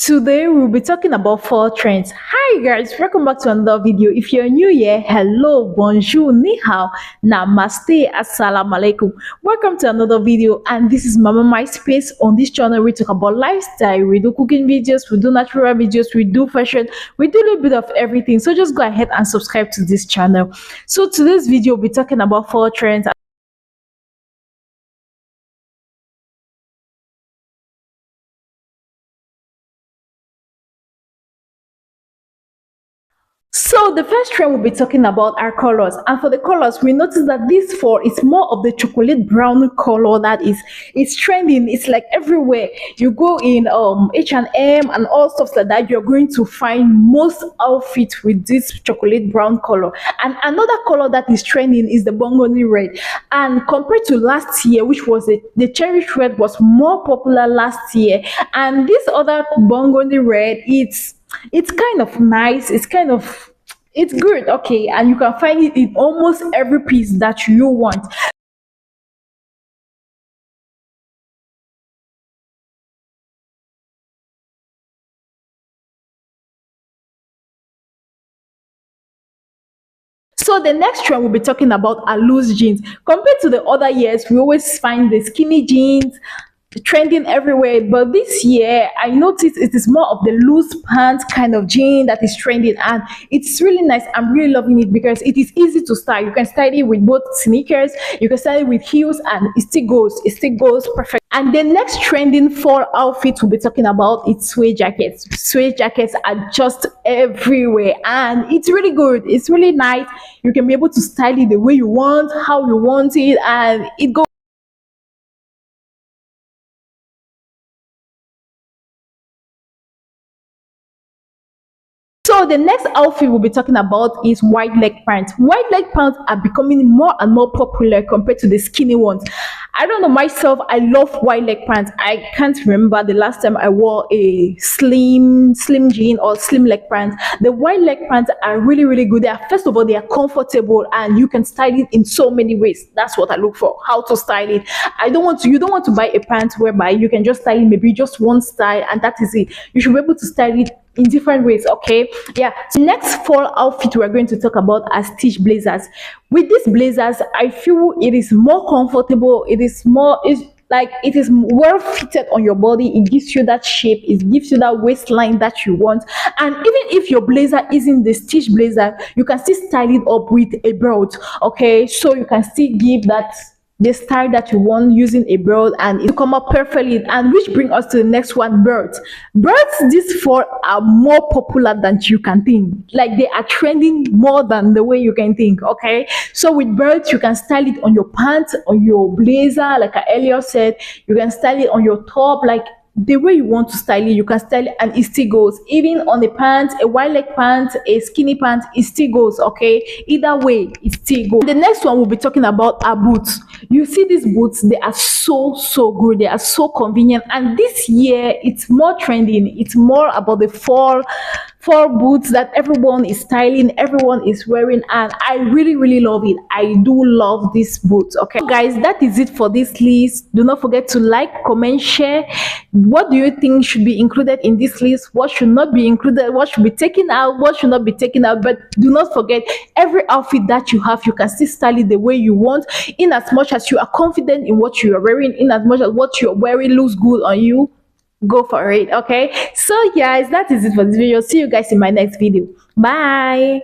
Today we'll be talking about fall trends. Hi guys, welcome back to another video. If you're new here, hello, bonjour, ni hao, namaste, assalamu alaikum. Welcome to another video, and this is Mama My Space. On this channel we talk about lifestyle, we do cooking videos, we do natural videos, we do fashion, we do a little bit of everything. So just go ahead and subscribe to this channel. So today's video we'll be talking about fall trends. So the first trend we'll be talking about are colors, and for the colors we notice that this fall is more of the chocolate brown color that is trending. It's like everywhere you go in H&M and all stuff like that, you're going to find most outfits with this chocolate brown color. And another color that is trending is the burgundy red, and compared to last year, which was the cherish red was more popular last year, and this other burgundy red, it's kind of nice, it's good, okay, and you can find it in almost every piece that you want. So the next trend we'll be talking about are loose jeans. Compared to the other years, we always find the skinny jeans trending everywhere, but this year I noticed it is more of the loose pants kind of jean that is trending, and it's really nice. I'm really loving it because it is easy to style. You can style it with both sneakers, you can style it with heels, and it still goes perfect. And the next trending fall outfit we'll be talking about is suede jackets. Suede jackets are just everywhere, and it's really good, it's really nice. You can be able to style it the way you want, how you want it, and it goes. So the next outfit we'll be talking about is wide leg pants. Wide leg pants are becoming more and more popular compared to the skinny ones. I don't know, myself, I love wide leg pants. I can't remember the last time I wore a slim jean or slim leg pants. The wide leg pants are really good. First of all, they are comfortable and you can style it in so many ways. That's what I look for, how to style it. You don't want to buy a pant whereby you can just style it maybe just one style and that is it. You should be able to style it in different ways, okay? Yeah. So next fall outfit we're going to talk about are stitch blazers. With these blazers, I feel it is more comfortable, it is well fitted on your body. It gives you that shape, it gives you that waistline that you want. And even if your blazer isn't the stitch blazer, you can still style it up with a belt, okay? So you can still give that the style that you want using a belt, and it come up perfectly. And which brings us to the next one, belts. Belts this fall are more popular than you can think. Like, they are trending more than the way you can think, okay? So with belts, you can style it on your pants, on your blazer, like I earlier said. You can style it on your top, like the way you want to style it. You can style it and it still goes. Even on a pants, a wide leg pants, a skinny pants, it still goes, okay? Either way, it still goes. The next one we'll be talking about are boots. You see these boots, they are so good, they are so convenient, and this year it's more trending. It's more about the fall boots that everyone is styling, everyone is wearing, and I really love it. I do love these boots, okay? So guys, that is it for this list. Do not forget to like, comment, share. What do you think should be included in this list? What should not be included? What should be taken out? What should not be taken out? But do not forget, every outfit that you have, you can still style it the way you want, in as much as you are confident in what you are wearing, in as much as what you're wearing looks good on you. Go for it, okay? So guys, that is it for this video. See you guys in my next video. Bye.